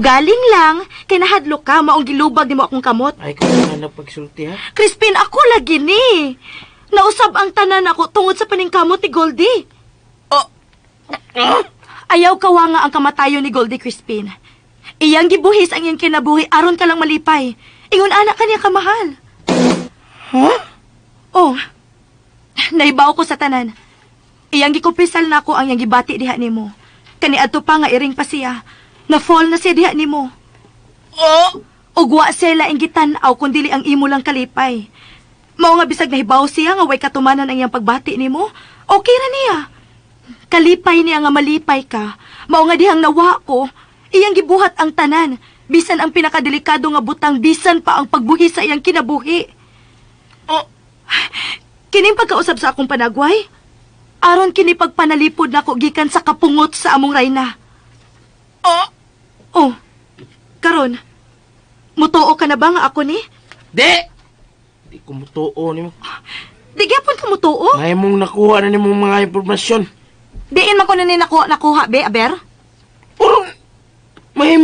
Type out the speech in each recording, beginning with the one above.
Ugaling lang, kay nahadlo ka, maong gilubag ni mo akong kamot. Ay, kung nga pagsulti ha? Crispin, ako lagi ni. Nausab ang tanan ako tungod sa paningkamot ni Goldie. Ayaw kawa nga ang kamatayon ni Goldie, Crispin. Iyang gibuhis ang iyang kinabuhi aron ka lang malipay. Ingon anak kaniya kamahal. Huh? Oh, naibaw ko sa tanan. Iyang gikupisal na ko ang iyang gibati diha nimo. Kani adto pa nga iring pa siya. Na-fall na siya diha nimo. Ugwa siya laing gitan-aw kung dili ang imo lang kalipay. Mao nga bisag nahibaw siya nga way katumanan ang iyang pagbati nimo. Okay ra niya. Kalipay niya nga malipay ka. Mao nga dihang nawa ko. Iyang gibuhat ang tanan. Bisan ang pinakadelikado nga butang, bisan pa ang pagbuhi sa iyang kinabuhi. Kining pagkausap sa akong panagway, aron kini pagpanalipod nako gikan sa kapungot sa among rayna. Karon, mutuo ka na ba nga ako ni? Di ko mutuo ni mo. Di gyapon ka mutuo? May mong nakuha na ni mong mga impormasyon. Diin man ko na ni nakuha, be, aber? May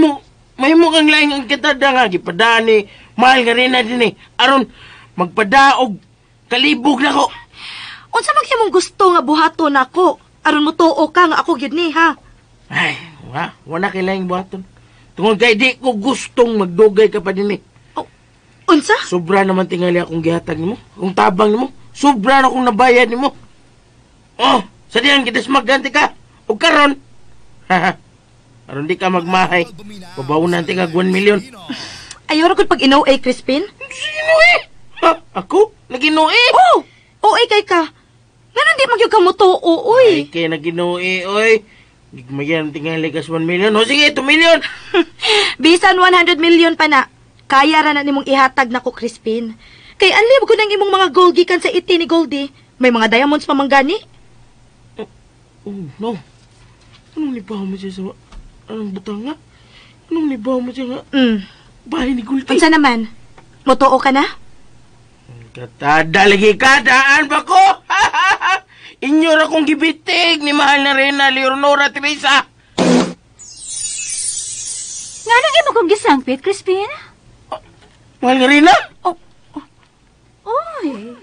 mo kang laing ang kitada nga, gipadani, mahal nga rin na din aron magpadaog, kalibog na ko. Unsa man mong gusto nga buhaton nako, aron mutuo ka nga ako gyud ni, ha? Ay, wala kay laing buhaton. Tungod kay di ko gustong magdugay ka pa din Unsa? Sobra naman tingali akong gihatag nimo, akong tabang nimo, sobra na akong nabayad nimo. Sa diyan kita magganti ka, o karon. Aron di ka magmahay, pabawunan ti kag 1 million. Ayaw ra gud pag inoe, Crispin? Sino Ako? Nag-inoe? Oo, kay ka. Nga di magyug ka mutuo, Ay, kay nag-inoe, oy. Gigmayan tingali kas 1 million. O sige, 2 million. Bisan 100 million pa na. Kaya ra na nimong ihatag nako, Crispin. Kay anlib ko nang imong mga gold gikan sa iti ni Goldie. May mga diamonds pa manggani. No. Anong libaw mo siya sa... Anong butang nga? Anong libaw mo siya nga? Bahay ni Goldie. Unsa naman? Mutuo ka na? Katada lagi ka, daan ba ko? Inyo ra kong gibitig ni mahal na Reyna Leonora Teresa. Nga nang imo kong gisangpit, Crispin? Mahal nga Reyna? Oy.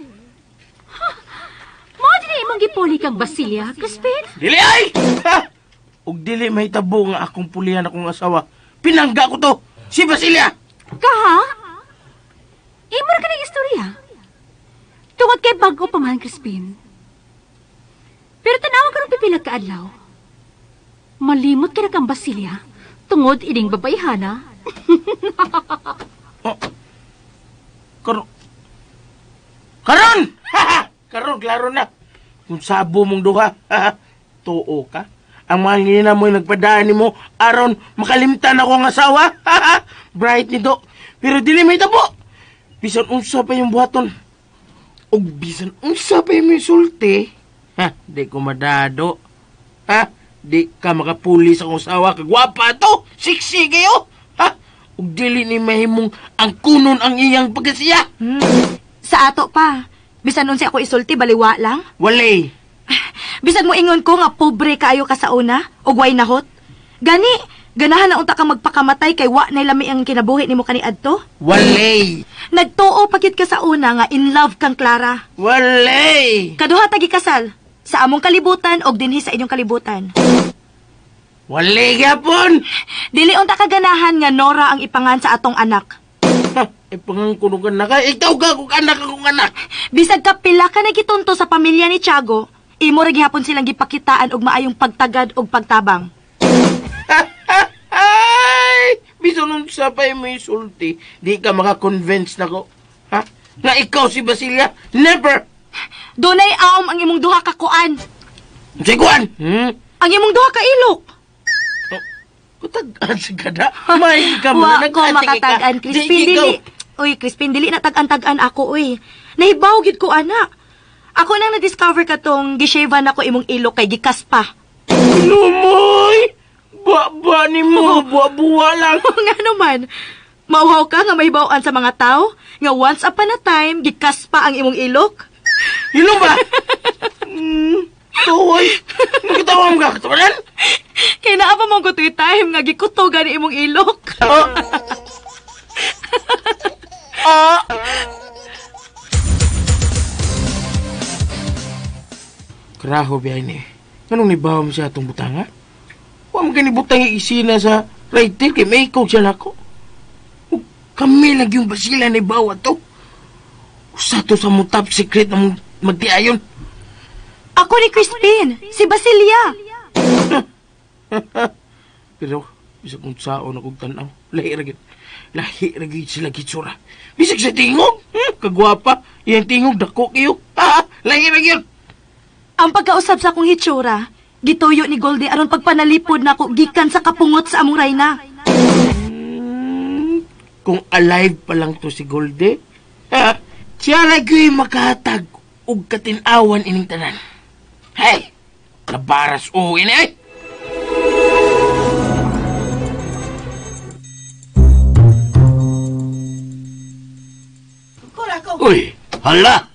Mao din imong gipuli kang Basilia, Crispin? Dili ay! Ug dili may tabo nga akong pulihan akong asawa. Pinangga ko to, si Basilia. Kaha? Imo ra ka ng istorya. Tungod kay bago pa man, Crispin. Pero tanawa ka rin pipila ka adlaw. Malimot ka na kang Basilia. Tungod ining babayhana. Karon! Karon, klaro na. Kung sabo mong duha, tuo ka. Ang mga ngina mo'y nagpadaan ni mo, aron makalimtan ako ang asawa. Bright nito. Pero dili may tabo. Bisan unsa pa yung buhaton. O bisan unsa pa yung sulti. Di ko madado. Di ka makapulis ang asawa. Kagwapa to. Siksi kayo. Ug dili ni mahimong ang kunon ang iyang pagkasiya. Sa ato pa. Bisan nun si ako isulti, baliwa lang. Walay. Bisan mo ingon ko nga pobre kaayo ka sa una, ug way nahot. Gani, ganahan na unta kang magpakamatay kay wa nay lami ang kinabuhi nimo kaniadto. Walay. Nagtuo pakit ka sa una nga in love kang Clara. Walay. Kaduha tagi kasal sa among kalibutan og dinhi sa inyong kalibutan. Walay gyapon. Dili unta ka ganahan nga Nora ang ipangan sa atong anak. Ipangang kunugan na ka. Ikaw ka kung anak akong anak. Bisag ka pila ka nagitunto sa pamilya ni Tiago, imo ra gihapon silang gipakitaan og maayong pagtagad og pagtabang. Ay! Bisan nung sa pa mo isulti, di ka makakonvince na ko. Nga ikaw si Basilia? Never! Dunay aom ang imong duha ka kuan. Si Kuan! Ang imong duha ka ilok. Kutag-an si Gada. May ka mo Wa na ko makatagan, Crispin. Dili. Uy, Crispin, dili natag-an-tagan ako, uy. Nahibaw gid ko, anak. Ako nang na-discover ka tong gishave na ko imong ilok kay gikas pa. Lumoy! Ba ni mo, buwa-buwa lang. Nga naman, mauhaw ka nga mahibawaan sa mga tao, nga once upon a time, gikas pa ang imong ilok. Hilong ba? Tuoy! Nakitawa mo ka katawanan? Kaya naa pa mong kutoy time nga gikutogan ni imong ilok. Karaho biya ni. Anong nibawa mo siya itong butanga? Huwag mo ganibutang iisina sa writer kay may ikaw siya nako. Kami lang yung basila ni bawa to. Usa to sa mong top secret na mong magtiayon. Ako ni Crispin, si Basilia. Pero, bisa kong saon akong tanaw. Lahi ragid sila gitsura. Bisag sa tingog, kagwapa. Iyang tingog, dako kayo. Lahi ragid. Ang pagkausap sa akong hitsura, gituyo ni Goldie aron pagpanalipod na ako gikan sa kapungot sa among rayna. Kung alive pa lang to si Goldie, siya lagi makahatag og katinawan ining tanan. Hey! Nabaras o ini ay! Uy, hala!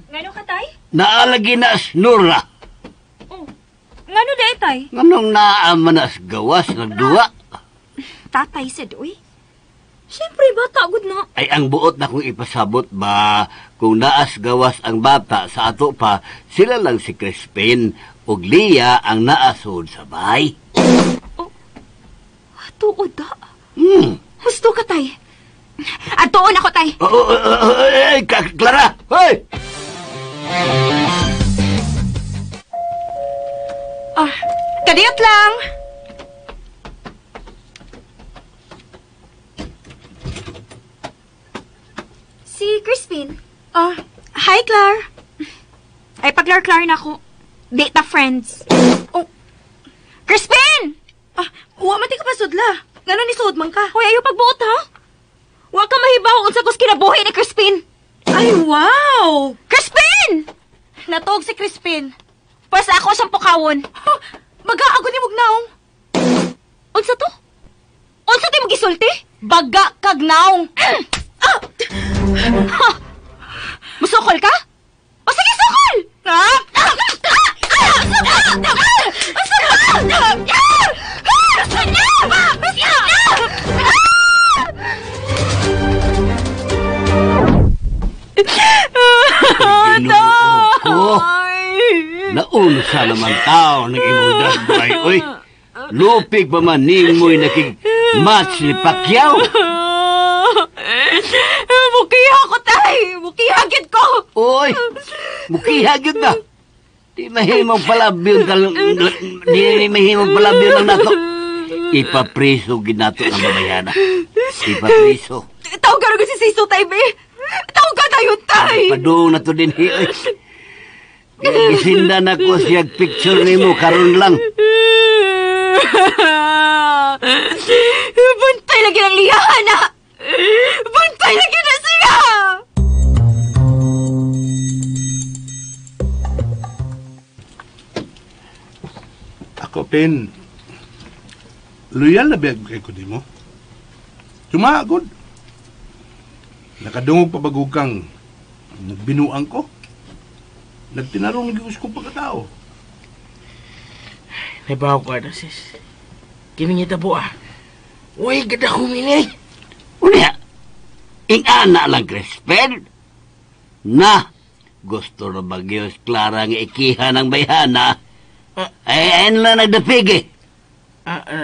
Ngano ka, tay? Naalagi na snura. Ngano day, tay? Nganong naaman na gawas ng duwa? Tatay said, uy. Siyempre, bata, good na. Ay ang buot na kung ipasabot ba, kung naas gawas ang bata sa ato pa, sila lang si Crispin ug Lia ang naasod sa bahay. Tuod da. Husto ka, tay. At tuon ako, tay. Ay, Clara! Hoy! Kadiyot lang. Si Crispin. Hi, Clar. Ay, pag-Clar na ako. Date na friends. Oh. Crispin! Wa mati ka pa sudla. Ngano ni suod man ka? Hoy, ayaw pagbuot, ha? Wa ka mahibaw unsa kus kinabuhi ni Crispin. Ay, wow! Crispin! Natog si Crispin. Pas ako siyang pukawon. Baga-ago ni Mugnaong. Unsa to? Unsa tayo magisulti? Baga kagnaong. Musukol ka? O sige, sukol! Naunsa naman tao ng imong dagway, oy. Lupig pa man mo'y nakig-match ni Pacquiao. Mukiha ko, tay! Mukihagit ko! Oy, mukihagid na. Di mahimong palabyon lang nato. Ipapriso ginato ng babayana. Ipapriso. Tawag ka rin si Siso, tay, be! Tawag ka tayo, tay! Padung na to din, oy. Gisinda na ko siya picture ni mo, karon lang. Bantay lagi ng liyana! Bantay lagi na siya! Ako, Pin. Loyal na biyag kay ko di mo. Sumagod. Nakadungog pa bagog kang nagbinuang ko. Nagtinarong gius ko pagkatao. Nabaw ko na, sis. Kiming itabo, Uy, ganda humili. Unya, ing-ana lang, Crispin. Na, gusto na bagyos Clara nga ikiha ng bayhana. Ay, ayun lang nagdapig,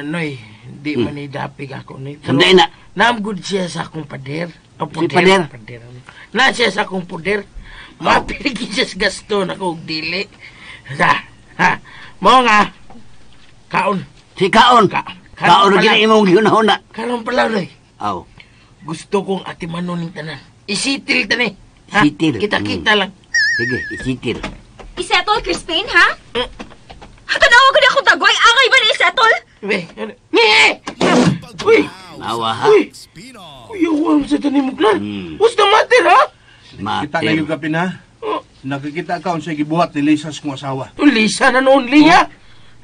Noy, di man idapig ako, Noy. Sanday na. Naamgod siya sa akong pader. Si pader? Na siya sa akong pader. Mapiligi siya sa gasto na kong dili. Mo nga. Kaon. Si Kaon. Kaon na gina imong ginahuna. Karon pala, Noy. Aw. Gusto kong atimanon ng tanan. Isitil tani. Isitil? Kita-kita lang. Sige, isitil. Isettle, Crispin, ha? Tanawa ko na akong dagway. Angay ba na isettle? Uy! Nawa, ha? Uy! Uy, sa tanim mo, Clar. What's the matter, ha? Kita na yung kapin, ha? Nakikita ka sa gibuhat ni Lisas kong asawa. Lisa na noon, Lia.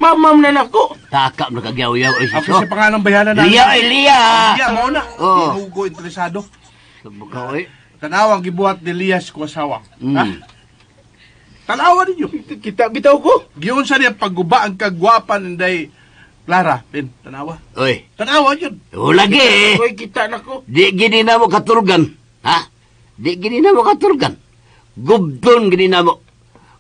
Mamam na nako. Takap na kagyaw-yaw. Ako sa pangalang bayanan na. Lia, Lia! Lia, mauna. Oh. Hindi ko interesado. Sabi ka, oy. Tanawang gibuhat ni Lias kong asawa. Ha? Tanawa ninyo. Kita bitaw ko. Giyon sa niya pagguba ang kagwapan inday Clara. Pin, tanawa. Oy, Tanawa yun. o lagi. Koy, kita na ko. Di gini na mo katulgan. Ha? Di gini na mo katulgan. Gubdon gini na mo.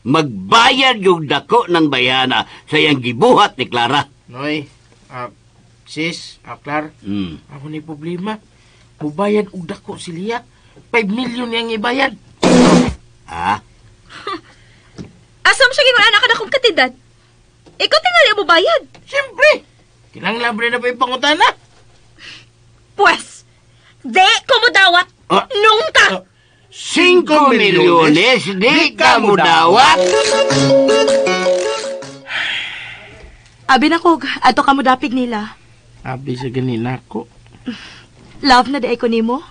Magbayad yung dako ng bayana sa iyang gibuhat ni Clara. Noy, sis, Clar, Hmm. ako ni problema. Mubayad og dako si Lia. 5 million yang ibayad. Ha? Asam siya gingon anak ka na kong katidad. Ikaw tingali mo bayad. Siyempre. Kinang libre na pa yung pangutana. Pues, di ko mo dawat. Ah. Nungka. 5 milyones, di ka mo dawat. Abi na ko, ato ka mo dapig nila. Abi sa ganina ko. Love na di ko nimo.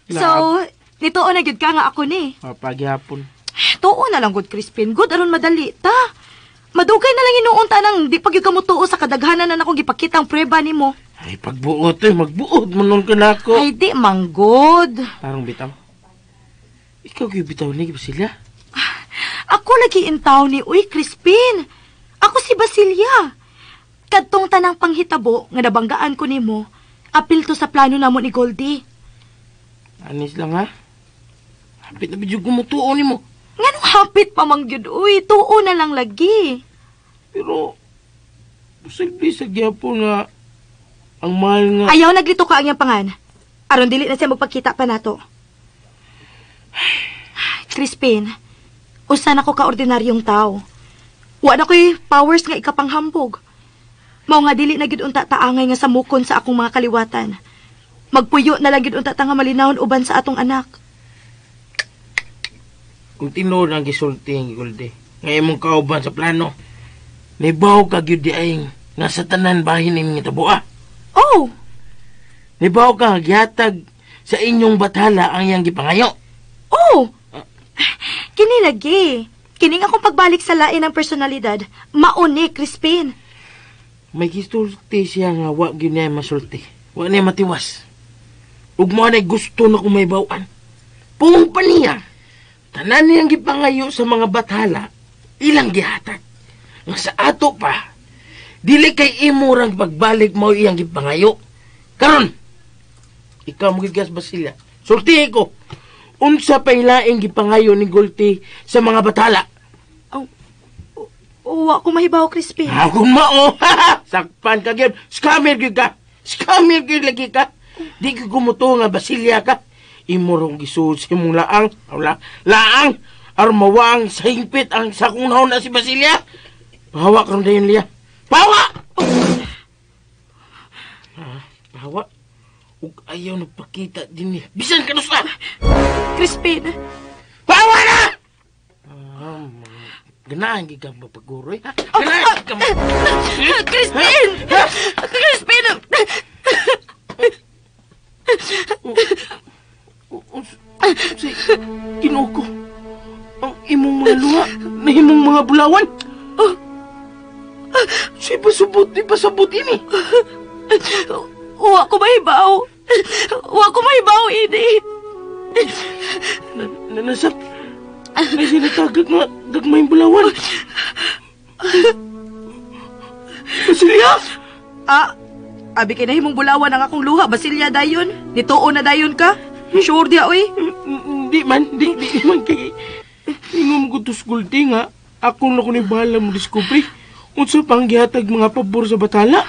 So, nituon na gyud ka nga ako ni. Pagyapon. Tuo na lang good Crispin. Good aron madali ta. Madugay na lang inuon ta nang di pag ka mo tuo sa kadaghanan na akong gipakitang preba nimo. Ay, pagbuot magbuot. Manon ka na ako. Ay di manggod. Parang bitaw. Ikaw kayo bitaw ni sila. Ako lagi intaw ni Uy Crispin. Ako si Basilia. Kadtong tanang panghitabo nga nabanggaan ko nimo. Apil to sa plano namo ni Goldie. Anis lang ha. Hapit na bidyo gumutuo ni mo. Nganong hapit pa mangyud uy, tuo na lang lagi. Pero, sagdi sa gyapon nga ang mahal nga. Ayaw naglito ka ang iyang pangan. Aron dili na siya magpagkita pa nato. Crispin, usa na ko ka ordinaryong tao. Wa na ko'y powers nga ikapanghambog. Mao nga dili na gid unta taangay nga samukon sa akong mga kaliwatan. Magpuyo na lang gid unta ta nga malinawon uban sa atong anak. Kung tinuod ang gisulti ang Goldie, nga imong kauban sa plano, nibaw ka gyud di aying nga sa tanan bahin ning tabua. Oh, Nibaw ka nga gihatag sa inyong bathala ang iyang gipangayo. oh. Kini lagi. Kining akong pagbalik sa lain ng personalidad, mauni Crispin. May gisulti siya nga wa gyud niya masulti. Wa niya matiwas. Ug mo na gusto na kumaybawan. Pung pa niya. Tanan niyang gipangayo sa mga bathala, ilang gihatag. Nga sa ato pa, dili kay imurang pagbalik mo iyang gipangayo. Karon, ikaw mo gigas Basilia. Sultihin ko, unsa pa'y laing gipangayo ni Goldie sa mga bathala. Wa ko mahibaw Crispin. Akong mao, sakpan ka gyud. Scammer gyud ka. Scammer gyud lagi ka. Di ka gumuto nga Basilia ka. Imurong gisuod sa imong laang. Laang! Armawang sa hingpit ang sakong naon na si Basilia. Pahawa ka rin dayon, Lia. Pahawa! Pahawa? Ug ayaw nagpakita din niya. Bisan ka nusa! Crispin, Pahawa na! Ganahan gid ka mapagguroy, ha? Ganahan gid ka Crispin! Crispin! Si Kinuko, ang imong mga luha na imong mga bulawan. Si pasubot, di pasabot ini. Wa ko mahibaw. Wa ko mahibaw, ini. Nanasap, may sinatagag nga gagmayng bulawan. Basilia! Abi kay nahimong bulawan ang akong luha, Basilia dayon. Nituo na dayon ka? Sure dia, oy. Di man kay ingom ko tos Goldie nga. Ako na ko ni bahala mo diskubre. Unsa pang gihatag mga pabor sa batala?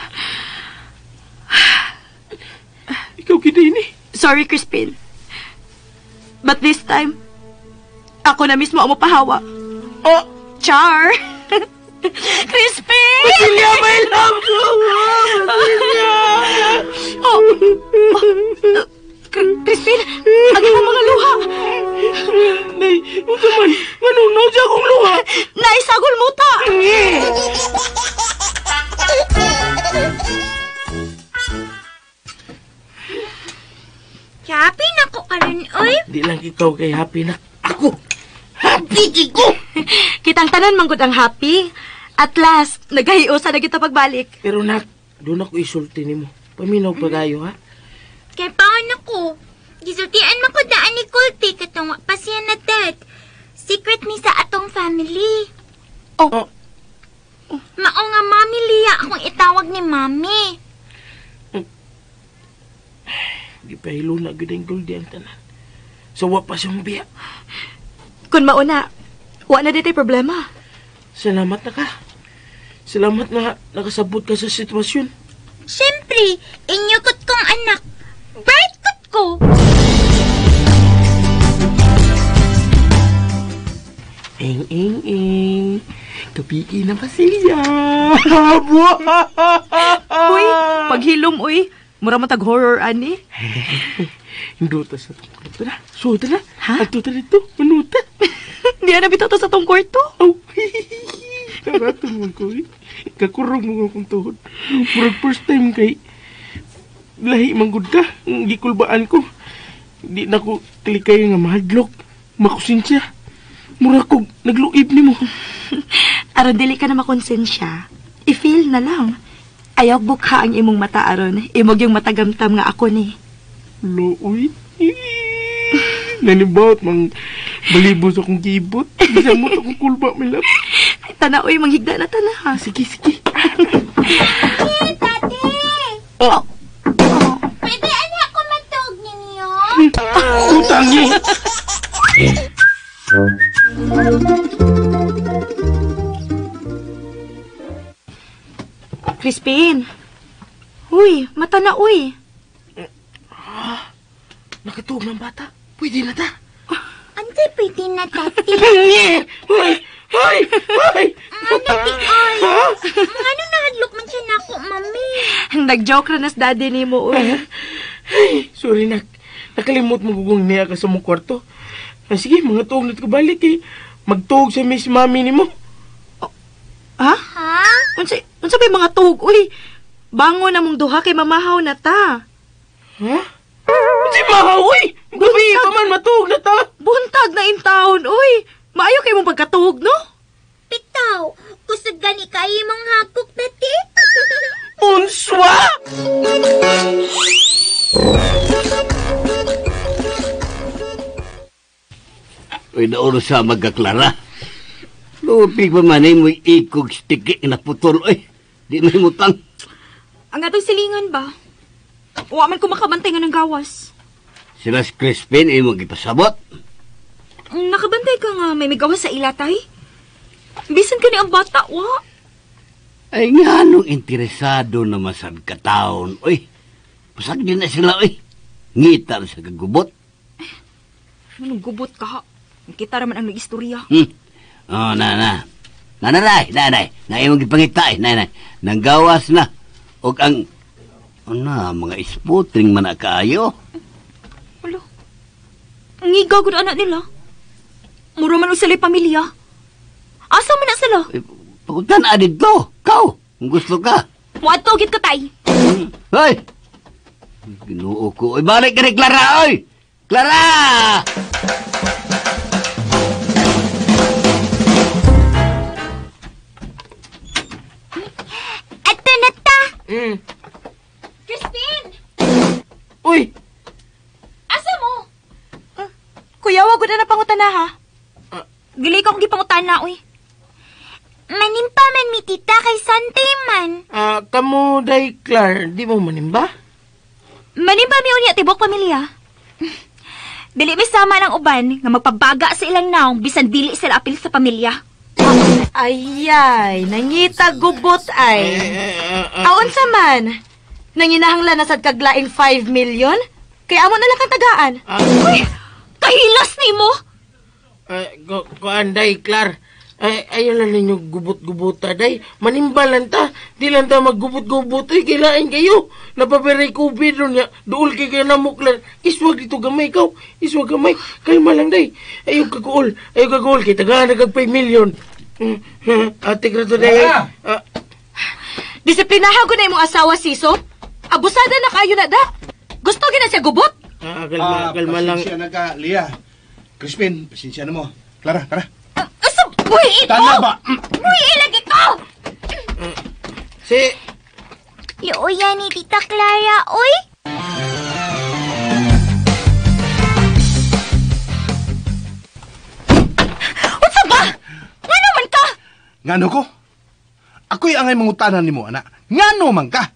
Ikaw kita ini. Sorry, Crispin. But this time, ako na mismo ang mapahawa. Oh! Char! Crispin! Basilia, my love! Basilia! Crispin, agi mo mga luha. Nay, unsa man, nganong siya akong luha? Naisagol mo ta. Happy na ko karon, oy. Di lang ikaw kay happy na. Ako! Happy ko! Kitang tanan manggod ang happy. At last, naghahiusa na kita pagbalik. Pero nak, doon ako isulti nimo. Paminaw pa tayo, ha? Kay paon ako. Gisultian man ko daan ni Kulti katong wa pa siya na dad. Secret ni sa atong family. Oh, Mao nga Mami Lia akong itawag ni Mami. di pa hilo na gud ang Goldie ang tanan. Sawa pa siyang biya. Kung mauna, wa na ditay problema. Salamat na ka. Salamat na nakasabot ka sa sitwasyon. Siyempre, inyukot kong anak. Bright kot ko. Ing. Kapiki na pa siya. Uy, paghilom, uy. Mura matag horror, ani. Hinduta sa tong kwarto na. Suda na. Ha? Ato ta dito. Manuta. Di na bitaw to sa tong kwarto. Oh. Taraton mo ko eh. Kakurong mo akong tuhod. Murag first time kay lahi manggod ka. Ang gikulbaan ko. Di na ko kalikay nga mahadlok. Makusinsya. Mura ko nagluib ni mo. Aron dili ka na makonsensya. I-feel na lang. Ayaw bukha ang imong mata aron. Imog yung matagamtam nga ako ni. Looy. Nanibawat mang balibos akong gibot. Bisa mo akong kulba, milap. Ay, tanaoy, manghigda na tana. Sige. Daddy! Oh. Pwede anak ko matog ninyo? Utang niyo. Crispin. Uy, mata na uy. Nakatuog ng bata. Pwede na ta. Ante, pwede na, Tati. Hoy! Tati, ay. Ano nahadlok man siya na ako, Mami? Nag-joke ra nas daddy ni mo uy. Ay, sorry nak. Nakalimot mo gugong niya ka sa mong kwarto. Sige, mga tuog na ka balik eh. Magtuog sa miss mami ni mo. Ha? Ha? Unsa may mga tuhog uy? Bango na mong duha kay mamahaw na ta. Ha? Si Mahaw, gabi pa man matuog na ta. Buntag na in taon uy. Maayo kay mong pagkatuhog no? Pitaw, kusog gani kayo mong hagkok, Tati. Unswa! Uy, nauro sa magkaklara. Lupig pa man mo ikog stiki na putol. Uy, di may mutang. Ang atong silingan ba? Wa man ko makabantay nga ng gawas. Sila si Crispin, mo gipasabot. Nakabantay ka nga may gawas sa ilatay. Bisan ka ni ang bata, wa. Ay nga nung interesado na masad kataon. Uy, pasag din na sila, uy. Ngita na sa kagubot. Anong gubot ka? Kita raman ang nag-istorya. Oh, nanay. Naimong ipangita, nanay. Nang gawas na. O ang, mga isputring man na kaayo. Wala. Ngigaw ko na anak nila. Mura man og sila'y pamilya. Asa man na sila? Pagkutan adid to. Kau, kung gusto ka. Muadtogit ka tay. Hoy! Ginoo ko. Uy, balik ka ni Clara, oy! Clara! Ato na ta. Crispin! Uy! Asa mo? Kuya, wag ko na napangutana ha. Gili ka kong gipangutana, uy. Manimpa man mi tita kay Sante man. Kamu, day, Clar, di mo manimba? Manimba mi unya tibok pamilya. Dili may sama ng uban nga magpabaga sa ilang naong bisan dili sila apil sa pamilya. Ayay, nangita gubot ay. Aon sa man? Nanginahanglan na sad kaglaing 5 million? Kaya amo na lang kang tagaan. Uy! Kahilas ni mo! Kuan, day, Clar. Ayaw lang ninyo gubot-gubuta, day. Manimbalan ta. Di lang ta maggubot-gubot. Ay, kailain kayo. Napapiray COVID ron niya. Duol kay kayo namuklan. Iswag dito gamay kaw. Iswag gamay. Kayo malang, day. Ayaw kaguol. Kay tagaan nagag 5 million. Ate krato, day. Disiplinahan ko na imong asawa, Siso. Abusada na kayo na da. Gusto gina siya gubot? Kalma lang. Pasensya na ka, Lia. Crispin, pasensya na mo. Clara, tara. Uy, ito! Tana ba? Uy, ilagi ko! Si... Liuya ni Tita Clara, oy. Ngano ko? Ako'y angay mangutanan ni mo, anak. Ngano man ka?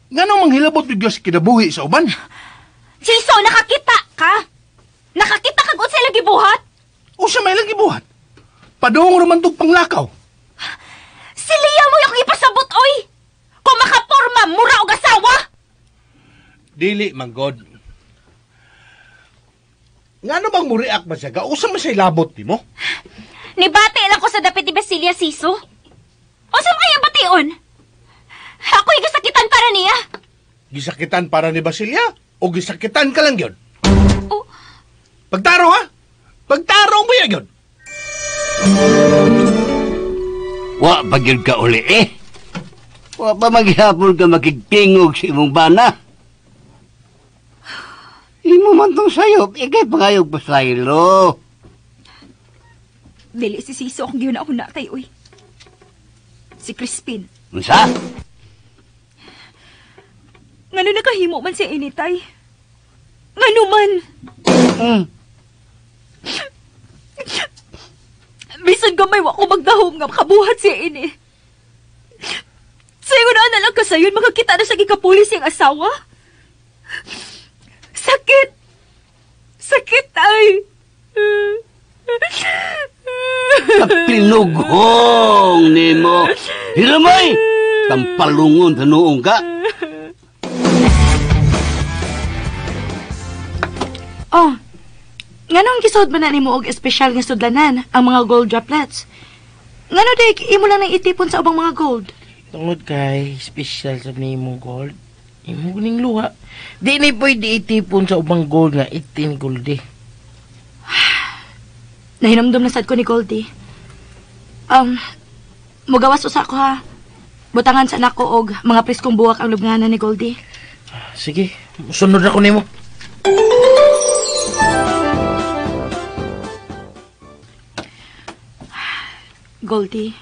Ngano manghilabot ni Diyos kinabuhi sa uban? Siso, nakakita ka? Nakakita kag unsay lagi buhat? O siya may lagi buhat? Padung raman tog panglakaw. Si Lia mo yung ipasabot, oy! Kung makaporma, mura og asawa! Dili, manggod. Ngano bang muriak ba siya? Usa man siya labot ni mo? Nibati lang ko sa dapit ni Basilia, Siso. O saan kaya bation? Ako'y gasakitan para niya. Gisakitan para ni Basilia? O gisakitan ka lang yun? Oh. Pagtaro, ha? Pagtaro mo yan yun? Wa bagyod ka uli eh. Wa pa maghapon ka makigtingog sa imong bana. Imo man tong sayop, ikay pangayog pa saylo. Dili si Siso akong giyon ako natay, uy. Si Crispin. Unsa? Ngano nakahimo man siya initay? Ngano man? Bisan gamay wa ko magdahom nga makabuhat siya ini. Sayo na lang kasayon, makakita na siya gikapulis yung asawa. Sakit! Sakit ay! Kapinugong ni mo. Hiramay! Tampalungon sa noong ka. Oh, nganong gisod man na nimo og espesyal nga sudlanan ang mga gold droplets? Ngano dik imo lang nang itipon sa ubang mga gold? Tungod kay special sa nimo gold. Imo ning luha. Di ni pwede itipon sa ubang gold nga 18 gold eh. Nahinamdom na sad ko ni Goldie. Mugawas usa ko ha. Butangan sa nako og mga priskong buwak ang lubnganan ni Goldie. Sige, sunod ako nimo. Goldie,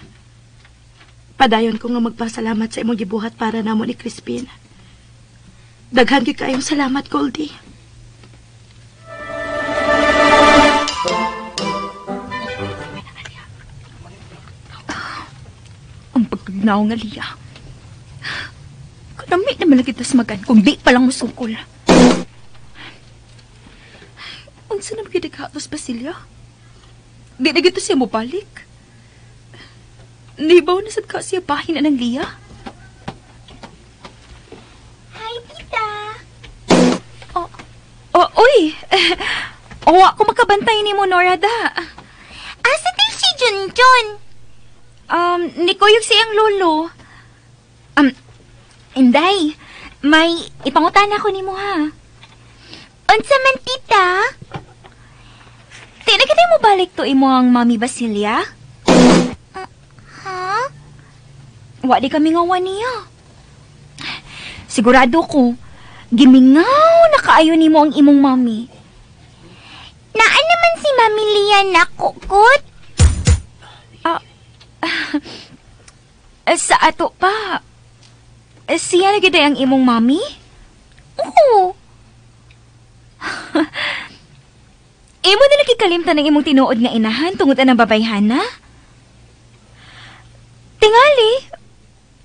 padayon ko nga magpasalamat sa imong gibuhat para namo ni Crispin. Daghan gyud kayong salamat, Goldie. Ang pagkagnaw nga Lia. Kanami naman lagi tas magan kung di palang musukol. Unsa na magiging Basilia? Di na gito siya mobalik. Nibaw na sad ka siya bahin na ng Lia. Hi, tita. Uy! Awa ko makabantay ni mo, Norada. Asa din si Junjun? Nikuyog siyang lolo. Inday, may ipangutan ako ni mo ha. Unsa man tita? Di na kita mo balik to imo ang Mami Basilia? Ha? Wa di kami ngawan niya. Sigurado ko, gimingaw na kaayo ni mo ang imong mami. Naan naman si Mami Lia nakukot? Sa ato pa. Siya na gid ang imong mami? Oo. Imo na lagi kalimtan ng imong tinuod nga inahan tungod ang babayhana? Tingali,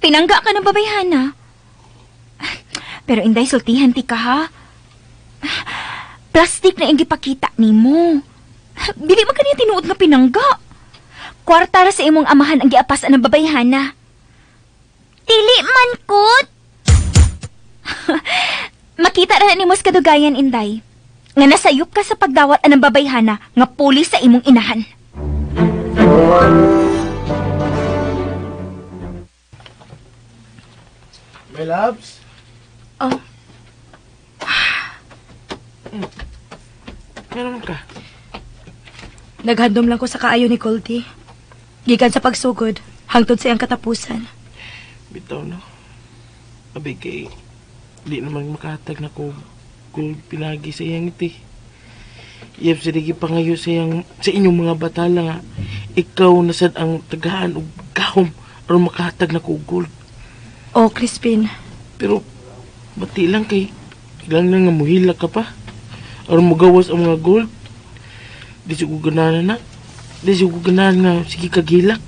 pinangga ka ng babayhana. Pero inday sultihan ti ka ha. Plastic na yung gipakita ni mo. Dili man kaniya tinuod nga pinangga. Kwarta ra sa imong amahan ang giapas ng babayhana. Dili man kot. Makita ra ni mo sa kadugayan, inday. Nga nasayop ka sa pagdawat anang babayhana nga pulis sa imong inahan. My loves? Oh, Meron ka? naghandom lang ko sa kaayo ni Goldie. Gikan sa pagsugod, hangtod sa iyang katapusan. Bitaw no. Abi kay di naman makatag na ko gold pinagi sa iyang iti. Iyap sa digi pangayo sa inyong mga batala nga ikaw na sad ang tagahan og gahom aron makatag na ko gold. Oh, Crispin, Pero bati lang kay ilang na nga muhila ka pa aron magawas ang mga gold. Di siguro ganahan na. Di siguro ganahan nga sige kagilak.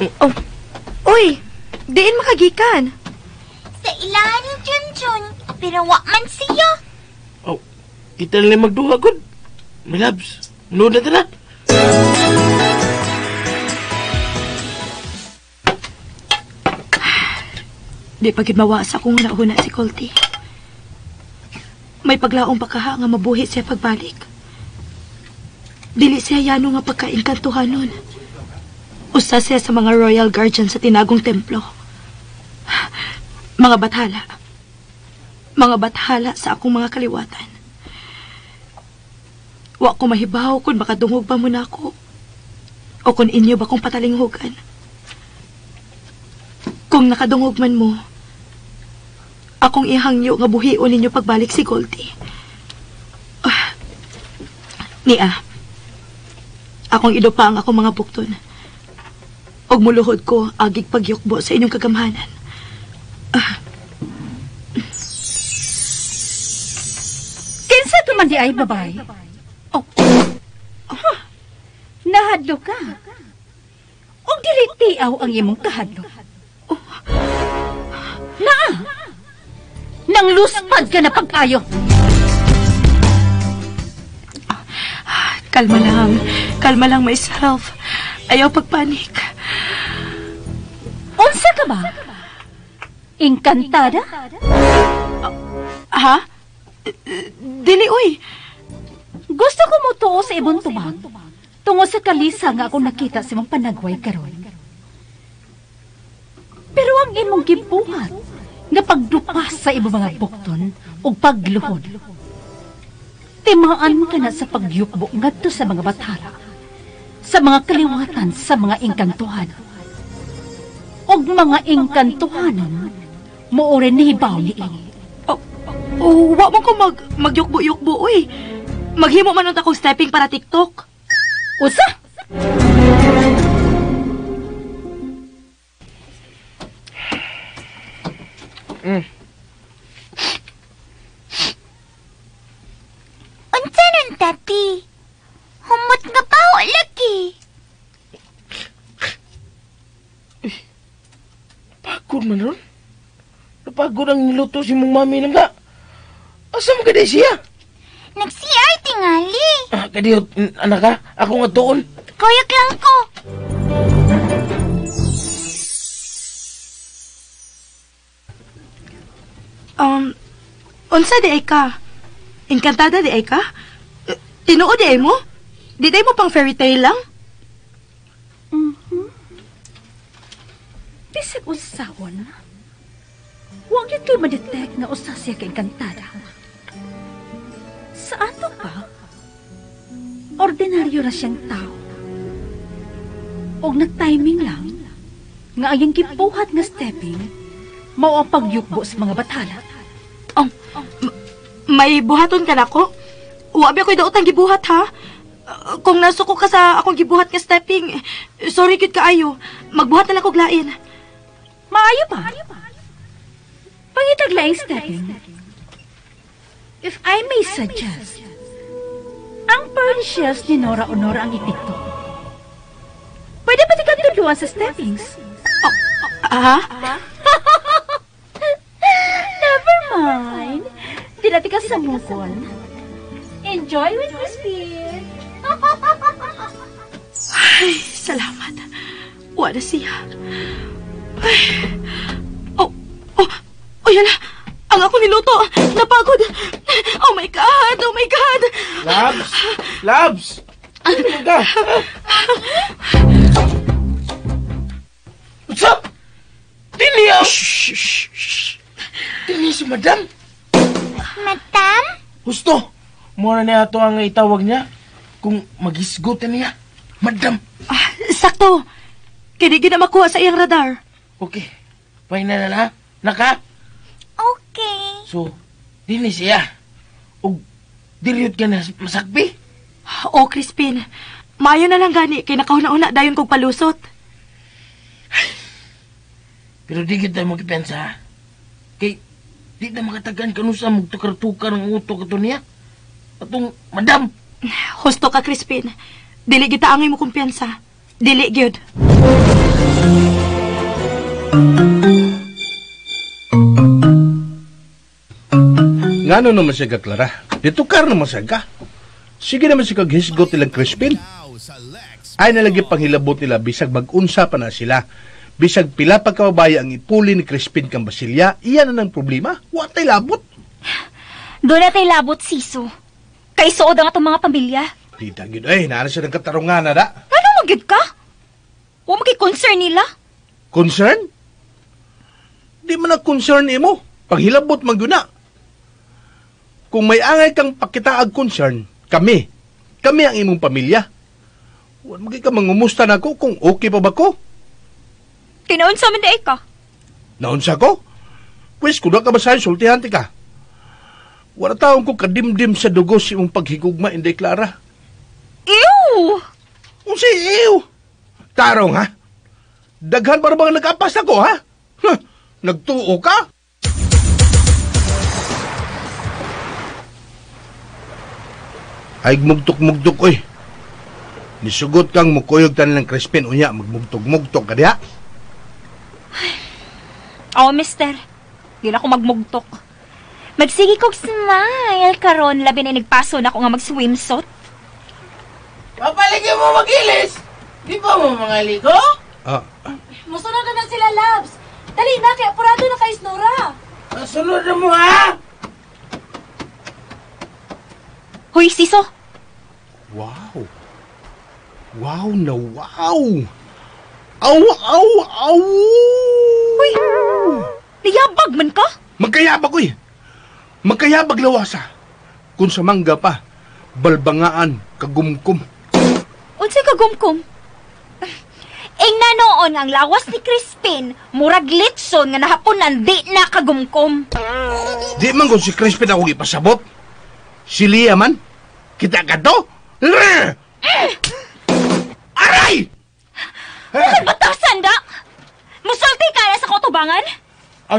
Oh. Uy, diin makagikan. Sa ilahan ni Junjun, pero wa man siya. Oh, kita na lang magduha, good. My loves, manood na tala. Di pagid mawasa kung nauna si Colty. May paglaong pagkaha nga mabuhi siya pagbalik. Dili siya yano nga pagkainkantuhanon. Usa siya sa mga royal guardian sa tinagong templo. Mga bathala. Mga bathala sa akong mga kaliwatan. Wa ko mahibaw kung makadungog ba mo na ako. O kung inyo ba kong patalinghugan. Kung nakadungog man mo, akong ihangyo nga buhion ninyo pagbalik si Goldie. Nia, akong idopa ang akong mga bukton. Og muluhod ko agig pagyukbo sa inyong kagamhanan. Kinsa tuman di ay babay? Oh, Nahadlo ka. O dili tiaw ang imong kahadlo. Naa! Nang luspad ka na pag-ayo. kalma lang myself. Ayaw pagpanik. Unsa ka ba? Engkantada? Ha? Dili, uy. Gusto ko mo tuo sa ibon tubag. Tungo sa kalisa nga akong nakita sa mong panagway karon. Pero ang imong gibuhat nga pagdupas sa ibang mga bukton o pagluhod. Timaan ka na sa pagyukbo ngadto sa mga bathala, sa mga kaliwatan, sa mga engkantuhan. Og mga engkantuhanon, moorin ni hibaw ni ini. Wa mo ko magyukbo-yukbo, uy. Maghimo man unta kong stepping para TikTok. Usa? Unsa nun, tati? Humot nga pa ho, laki. Pagod man ron. Napagod ang niluto si mong mami na nga. Asa mo kaday siya? Nag-CR tingali. Kadiyot, anak ka? Ako nga doon. Koyak lang ko. Unsa di ay ka? Encantada di ay ka? Tinuod di ay mo? Di day mo pang fairy tale lang? Bisag usaon, huwag yun kayo madetect na usa siya kay enkantada. Sa ato pa, ordinaryo na siyang tao. Og nag-timing lang, nga ayang gibuhat nga stepping, mao ang pagyukbo sa mga bathala. May buhaton ka na ko? Wabi ako'y daotang gibuhat, ha? Kung nasuko ka sa akong gibuhat nga stepping, sorry gud kaayo. Magbuhat na lang kog lain. Maayo pa. Pangitaglaing stepping. If I may suggest, ang pearly shells ni Nora Honora ang itikto. Pwede pa tika tudluan sa steppings. Ha? Never mind. Di na tika sa mukol. Enjoy with Crispin. Ay, salamat. Wala siya. Ay. Yala. Ang ako niluto. Napagod. Oh my God. Oh my God. Labs! Labs! Ano ka? What's up? Tini ah! Shh! Tini si madam. Madam? Gusto. Mura niya ito ang itawag niya. Kung magisgot niya. Madam. Sakto. Kaya di na makuha sa iyang radar. Okay. Pahin na na. Naka? Okay. So, dini siya. O, diriyot ka na masakbi? Oh, Crispin. Mayo na lang gani. Kaya nakauna-una dayon kong palusot. Pero di kita magkipensa. Kay, di na makatagan ka sa magtukar-tukar ng utok ito niya. Atong, madam. Husto ka, Crispin. Dili kita angay mo kumpiyansa. Dili, gyud. Ngano naman siya ka, Clara? Ditukar naman siya ka. Sige naman siya kaghisgot nilang Crispin. Ay nalagi panghilabot nila bisag mag-unsa pa na sila. Bisag pila pa kababaya ang ipuli ni Crispin kang Basilya, iyan na ng problema. Watay labot. Doon na tayo labot, Siso. Kaisuod ang atong mga pamilya. Di dagid, ay, naana siya ng katarungan na da. Ano magid ka? Huwag maki-concern nila. Concern? Di man na concern mo. Paghilabot man yun na. Kung may angay kang pakitaag concern, kami ang imong pamilya. Huwag magiging ka mangumusta na ko kung okay pa ba ko? Kinaunsa man dahi ka. Naunsa ko? Pwes, kung ka masahin, sultihan ti ka. Wala taong ko kadimdim sa dugo si mong paghigugma, Inday Clara. Ew! Kung si ew! Tarong, ha? Daghan para bang nag-apas ako, ha? Huh, nagtuo ka? Ay, mugtok-mugtok, oy. Nisugot kang mukuyog tanan ng Crispin, unya, magmugtok-mugtok ka diha. Oo, mister. Di na ako magmugtok. Magsige kog smile karon labi na nagpaso na ako nga mag-swimsuit. Papaligyan mo magilis! Di ba mo mga ligo? Musunod na sila, Labs. Dali na, kaya apurado na kay Snora. Sunod na mo, ha? Hoy, Siso. Wow. Wow na wow. Aw, aw, aw. Hoy, niyabag man ka? Magkayabag, oy. Magkayabag lawasa. Kung sa mangga pa, balbangaan, kagumkum. Unsay kagumkum? Ingna noon ang lawas ni Crispin, murag litson nga nahaponan di na kagumkum. Di man kung si Crispin ako ipasabot. Si Lia man. Kita ka to? Aray! Saan batasan da? Musulti ka na sa kotubangan?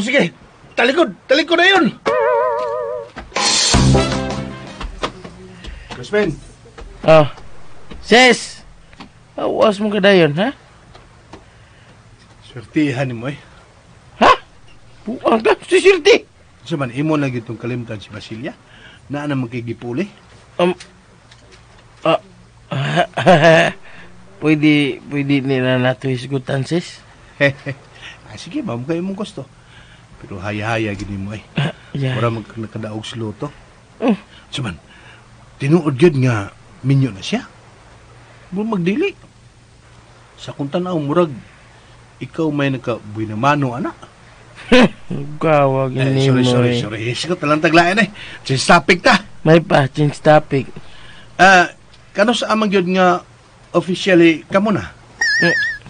Sige. Talikod na yun. Crispin. Sis! Awas mo kadayon, ha? Swertihan ni mo, eh. Ha? Buang ka, sisirti! Sa man, imo na gitong kalimtan si Basilya. Na naman kay Gipuli. Pwede nila nato hisgutan, sis? Sige, ma'am, kayo mong gusto. Pero haya-haya gini mo, eh. Yeah. Para nakadaog si Loto. Sa man, tinuod yun nga minyo na siya. Buwan magdili. Sa kung tanaw, murag, ikaw may nakabuy na mano, anak. Gawag ini mo, Sorry. Sige, talang taglayan, eh. Change topic ta. May pa, change topic. Kano sa amang yun nga officially kamo na?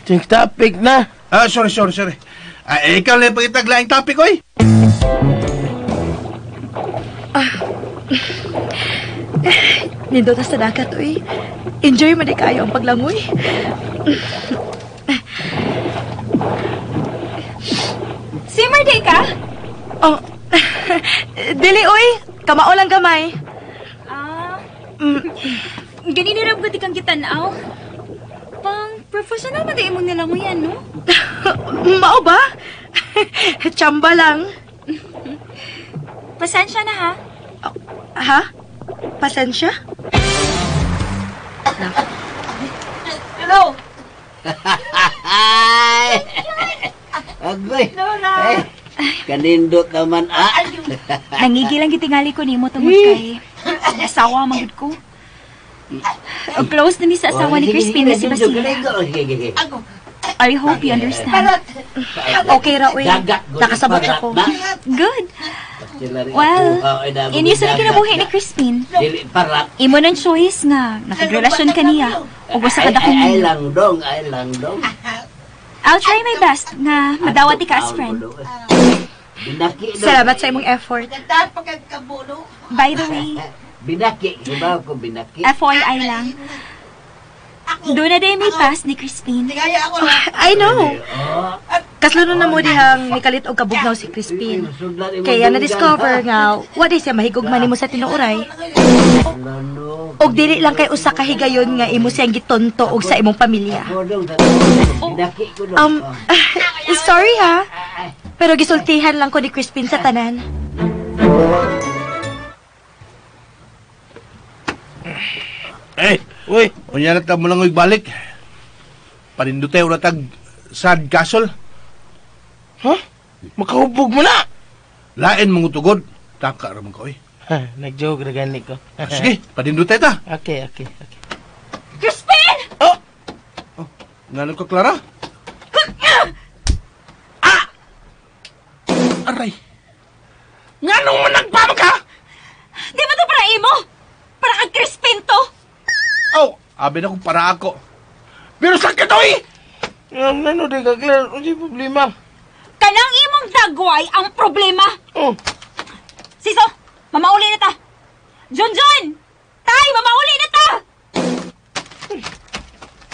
Change topic na. Sorry. Ikaw lang pagitaglaing topic, oy. Nindot sa dagat, uy. Enjoy mo di kayo ang paglangoy. Simmer di ka? Oh, dili, uy. Kamao lang gamay. Ganinirap ko di kang kitanaw. Pang professional ba tayo mong nilangoyan, no? Mao ba? Chamba lang. Pasensya na, ha? Ha? Pasensya? Hello? Ay! Agoy! Ay, kanindot naman, Nangigilang gitingali ko nimo tungod kay asawa magud ko. O close na mi sa asawa ni Crispin na si Basilya. I hope you understand. Okay ra, uy. Nakasabot ako. Good. Well, inyo sa kinabuhi ni Crispin. Imo ng choice nga nakagrelasyon kaniya o gusto ka dakong Ay ninyo. lang dong. I'll try my best nga madawat ka as friend. Salamat sa imong effort. By the way, Binaki, ibaw ko binaki. FYI lang. Doon na day may pass ni Crispin. I know. Kasluno na mo dihang nikalit og kabugnaw si Crispin. Kaya na-discover nga, wadi siya mahigugman nimo sa tinuoray. Og dili lang kay usa ka higayon nga imo siyang gitonto og sa imong pamilya. Sorry ha. Pero gisultihan lang ko ni Crispin sa tanan. Uy, Unya na mo lang balik. Panindutay na tag sad castle. ha? Makahubog mo na! Lain mong utugod. Taka raman ko Nag-joke na gani ko. Sige, panindutay ta. Okay. Crispin! Ngano ka, Clara? Aray. Nganong managpam ka? Di ba ito para imo? Para kang Crispin to? Abi na kung para ako. Pero sakit to Ano di ka, Claire? Ano si problema? Kanang imong dagway ang problema. Oh, Siso, mamauli na ta. Junjun! Tay, mamauli na ta!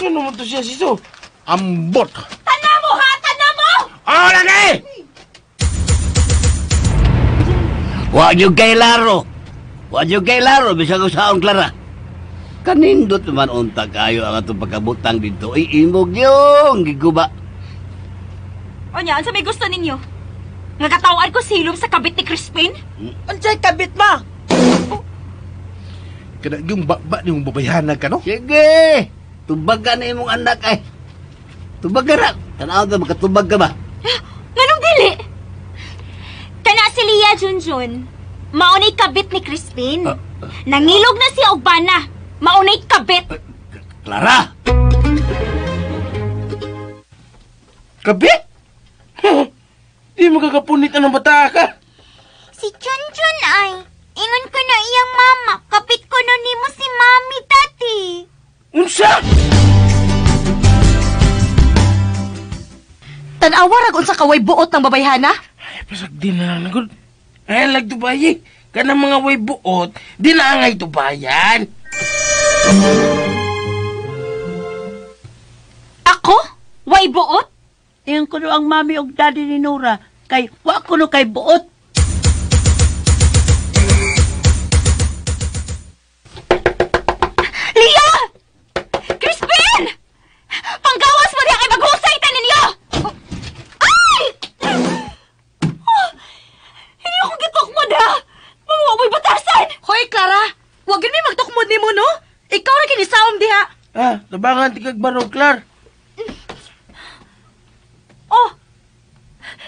ano mo to siya, Siso? Ambot. Tanda mo ha! Tanda mo! Lagi! Huwag yung kay laro. Huwag yung kay laro, bisag usaon, Clara. Kanindot naman unta kayo ang atong pagkabutang dito. Ay, imog yung giguba. O niya, sa may gusto ninyo? Nagkatawaan ko silom sa kabit ni Crispin? Unsay kabit ma? Kada yung baba ni mong babayhanan ka, no? Sige! Tubagan na imong anak ay. Tubagan na. Tanaw na, makatubag ka ba? Nganong dili? Kana si Lia Junjun. Maunay kabit ni Crispin. Nangilog na si Ogbana. Maunay kabit. Clara! Kabit? Di magkakapunit na ng bata ka. Si Junjun ay, ingon ko na iyang mama, kapit ko no nimo si mami, tati. Unsa? Tanawa rag unsa kaway buot ng babayhana? Ay, pasag di na lang nagod. Ay, lagtubayi. Kanang mga way buot, di na angay tubayan. Ako? Way buot? Tingin ko no ang mami og daddy ni Nora. Kay, wa ko no kay buot. Lia! Crispin! Panggawas mo niya kay maghusay ta ninyo! Ay! Hindi ako gitukmod ha! Mawamoy batasan! Hoy, Clara! Huwag yun may magtukmod ni mo, no? Ikaw na kinisaom diha. Tabangan tigag barog, Clar. Oh!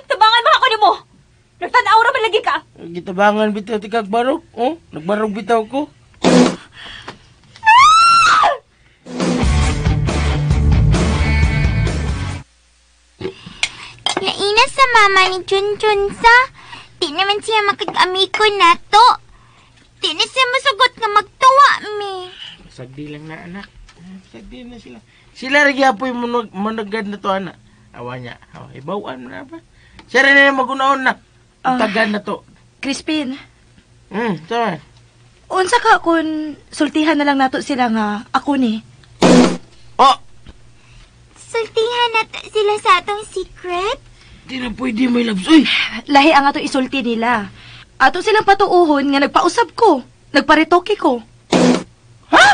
Tabangan ba ako ni mo? Nagtanaw ra ba lagi ka? Gitabangan bitaw tigag barog. Oh, nagbarog bitaw ko. Laina sa mama ni Junjun sa. Di naman siya makag-amiko na to. Di na siya masugot nga magtuwa, mi. Sagdi lang na, anak. Sagdi na sila. Sila rin apoy managad na to, anak. Awa niya. Ibawaan mo na ba? Siya rin na magunaon na. Tagad na to. Crispin, Sama. unsa ka kung sultihan na lang nato sila nga ako ni? Oh! Sultihan na sila sa atong secret. Di na pwede may labs. Uy! Lahi ang ato isulti nila. Ato silang patuuhon nga nagpausab ko. Nagparitoke ko. Ha?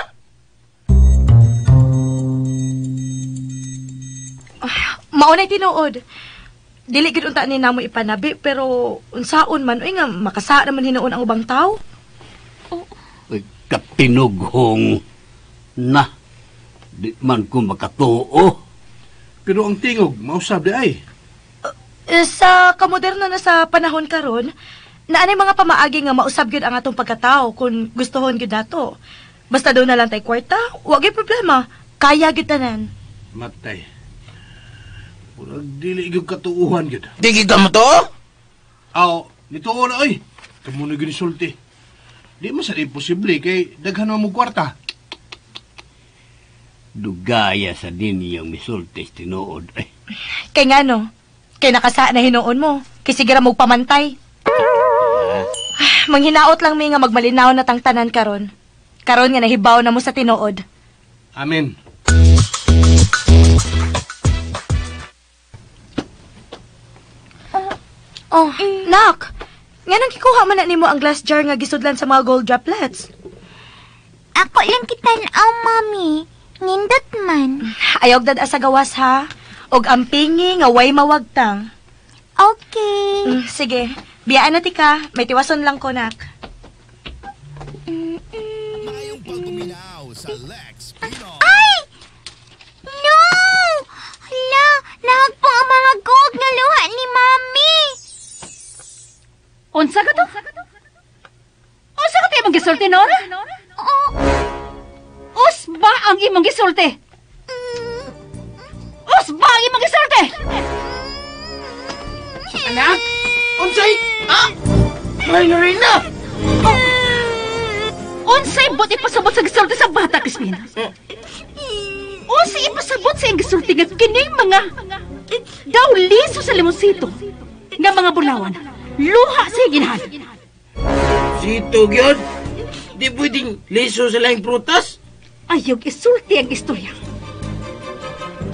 Maunay tinuod. Dili gid unta ni namo ipanabi pero unsaon man uy nga makasa naman hinuon ang ubang tao. Ay, kapinughong na. Di man ko makatuo. Pero ang tingog, mausab di ay. Sa kamoderno na sa panahon karon, naanay mga pamaagi nga mausab gyud ang atong pagkatao kung gustohon gyud nato. Basta daw na lang tay kwarta, wa gyud problema. Kaya gyud tanan. Matay. Murag dili gyud katuuhan gyud. Di ka mo to? Nituo na oy. Kamo na ginisulti. Di man sa imposible kay daghan mo kwarta. Dugaya sa diniyang misultis tinuod. Ay, Kay ngano? Kay nakasa na hinuon mo. Kay sigara mo pamantay. Manghinaot lang mi nga magmalinaw na tang tanan karon. Karon nga nahibaw na mo sa tinuod. Amen. Oh, nak. Nga nang kikuha man na nimo ang glass jar nga gisudlan sa mga gold droplets. Ako lang kitanaw, Mami. Nindot man. Ayog dad sa gawas ha. Og ang pingi nga way mawagtang. Okay. Sige, biyaan na tika. May tiwason lang ko, nak. Ay! No! Hala, nahagpong ang mga gold nga luha ni Mami. Unsa ka to? Unsa ka to imong gisulti, Nora? Oh, Us ba ang imong gisulti? Us ba ang imong gisulti? Anak? Unsay? May Lorena! Unsay bot ipasabot sa gisulti sa bata, Crispin? Unsay ipasabot sa iyong gisulti nga kining mga daw liso sa limonsito nga mga bulawan. Luha sa ginahan. Sito, gyud. Di pwedeng liso sa laing prutas. Ayaw isulti ang istorya.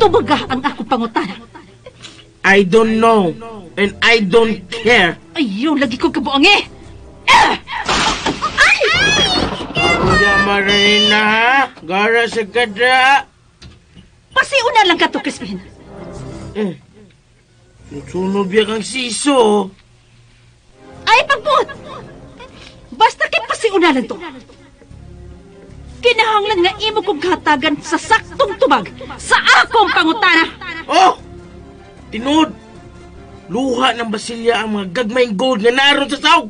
Tubaga ang ako pangutana. I don't know. And I don't care. Ayaw lagi ko kabuang eh. Kuya Marina, ha? Gara sa kada. Pasiuna lang ka to, Crispin. Sunog biya kang siso. Ay, pagbuot! Basta kay pasiuna lang to. Kinahanglan nga imo kong katagan sa saktong tubag sa akong pangutana. Oh! Tinod! Luha ng basilya ang mga gagmayng gold nga naroon sa saw!